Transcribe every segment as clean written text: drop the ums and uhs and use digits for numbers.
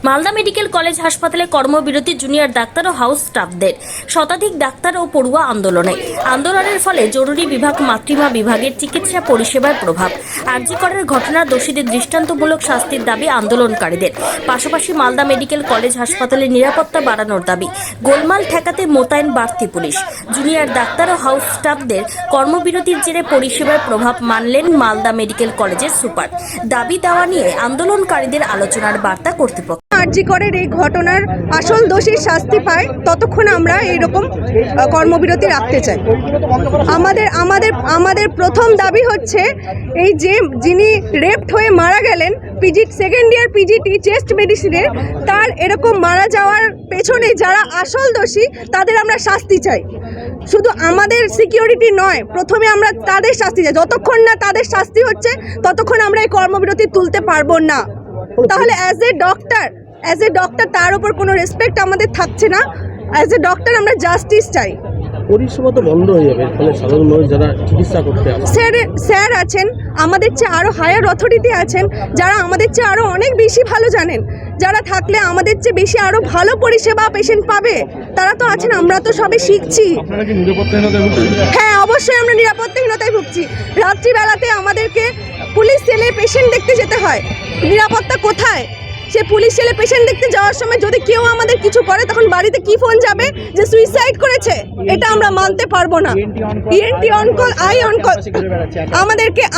Malda medical college হাসপাতালে কর্মবিরতি junior doctor ও house স্টাফদের। শতাধিক ডাক্তার ও পড়ুয়া আন্দোলনের ফলে জরুরি বিভাগ মাতৃমা বিভাগের চিকিৎসা পরিষেবার প্রভাব। আরজি করের ঘটনার দোষীদের দৃষ্টান্তমূলক শাস্তির দাবি আন্দোলনকারীদের। পাশাপাশি মালদা মেডিকেল কলেজ হাসপাতালের নিরাপত্তা বাড়ানোর দাবি। গোলমাল ঠেকাতে মোতায়েন বাড়তি পুলিশ। জুনিয়র ডাক্তার ও হাউস স্টাফদের কর্মবিরতির জেরে পরিষেবার প্রভাব মানলেন মালদা মেডিকেল কলেজের সুপার। দাবি দেওয়া নিয়ে আন্দোলনকারীদের আলোচনার বার্তা কর্তৃপক্ষ। আরজি করের এই ঘটনার আসল দোষী শাস্তি পায় ততক্ষণ আমরা এইরকম কর্মবিরতি রাখতে চাই। আমাদের প্রথম দাবি হচ্ছে এই যে যিনি রেপড হয়ে মারা গেলেন সেকেন্ড ইয়ার পিজিটি চেস্ট মেডিসিনের, তার এরকম মারা যাওয়ার পেছনে যারা আসল দোষী তাদের আমরা শাস্তি চাই। শুধু আমাদের সিকিউরিটি নয়, প্রথমে আমরা তাদের শাস্তি চাই। যতক্ষণ না তাদের শাস্তি হচ্ছে ততক্ষণ আমরা এই কর্মবিরতি তুলতে পারবো না। তাহলে অ্যাজ এ ডক্টর তার উপর কোনো রেসপেক্ট আমাদের থাকছে না। অ্যাজ এ ডক্টর আমরা জাস্টিস চাই। পরিষেবা তো বন্ধ হয়ে যাবে, ফলে সাধারণ মানুষ যারা চিকিৎসা করতে আসে, স্যার আছেন আমাদের চেয়ে আরও হায়ার অথরিটি আছেন যারা আমাদের চেয়ে আরও অনেক বেশি ভালো জানেন, যারা থাকলে আমাদের চেয়ে বেশি আরও ভালো পরিষেবা পেশেন্ট পাবে, তারা তো আছেন। আমরা তো সবে শিখছি। হ্যাঁ, অবশ্যই আমরা নিরাপত্তাহীনতায় ভুগছি। রাত্রিবেলাতে আমাদেরকে পুলিশ সেলে পেশেন্ট দেখতে যেতে হয়, নিরাপত্তা কোথায়? সে পুলিশ সেলে পেশেন্ট দেখতে যাওয়ার সময় যদি কেউ আমাদের কিছু করে তখন বাড়িতে কি ফোন যাবে যে সুইসাইড করেছে? এটা আমরা মানতে পারবো না। ENT on call, I on call.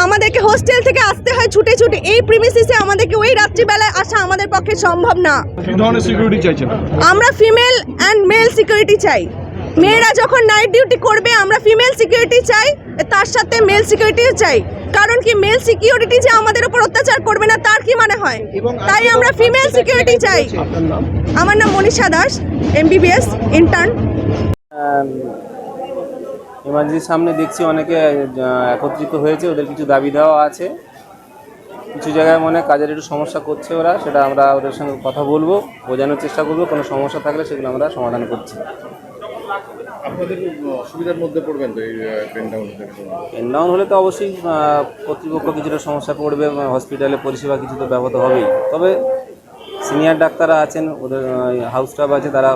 আমাদেরকে হোস্টেল থেকে আসতে হয় ছুটে ছুটে। এই প্রিমিসিসে আমাদেরকে ওই রাত্রিবেলায় আসা আমাদের পক্ষে সম্ভব না। কি ধরনের সিকিউরিটি চাইছেন? আমরা ফিমেল অ্যান্ড মেল সিকিউরিটি চাই। মেয়েরা যখন নাইট ডিউটি করবে আমরা ফিমেল সিকিউরিটি চাই, তার সাথে মেল সিকিউরিটিও চাই। কারণ কি, মেল সিকিউরিটি যে আমাদের উপর অত্যাচার করবে না তার কি মানে হয়? তাই আমরা ফিমেল সিকিউরিটি চাই। আমার নাম মনীষা দাস, MBBS ইন্টার্ন। এমার্জেন্সির সামনে দেখছি অনেকে একত্রিত হয়েছে, ওদের কিছু দাবি দেওয়া আছে। কিছু জায়গায় মনে কাজের একটু সমস্যা করছে ওরা, সেটা আমরা ওদের সঙ্গে কথা বলবো, বোঝানোর চেষ্টা করবো। কোনো সমস্যা থাকলে সেগুলো আমরা সমাধান করছি। আপনাদের অসুবিধার মধ্যে পড়বেন তো এই পেন ডাউন হলে তো অবশ্যই কর্তৃপক্ষ কিছুটা সমস্যা পড়বে, হসপিটালে পরিষেবা কিছু তো ব্যাহত হবেই। তবে সিনিয়র ডাক্তাররা আছেন, ওদের হাউস স্টাফ আছে, তারা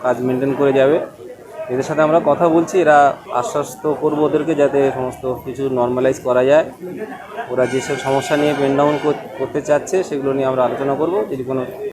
কাজ মেনটেন করে যাবে। এদের সাথে আমরা কথা বলছি, এরা আশ্বস্ত করবো ওদেরকে যাতে সমস্ত কিছু নর্মালাইজ করা যায়। ওরা যেসব সমস্যা নিয়ে পেন ডাউন করতে চাচ্ছে সেগুলো নিয়ে আমরা আলোচনা করব। যদি কোনো